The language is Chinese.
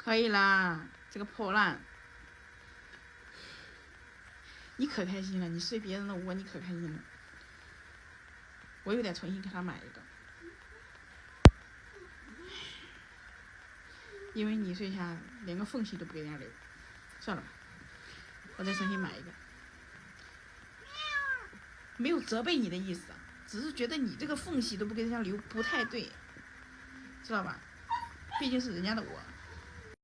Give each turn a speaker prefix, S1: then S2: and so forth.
S1: 可以啦，这个破烂，你可开心了，你睡别人的窝，你可开心了。我又得重新给他买一个，因为你睡下连个缝隙都不给人家留，算了吧，我再重新买一个。没有责备你的意思，只是觉得你这个缝隙都不给人家留不太对，知道吧？毕竟是人家的窝。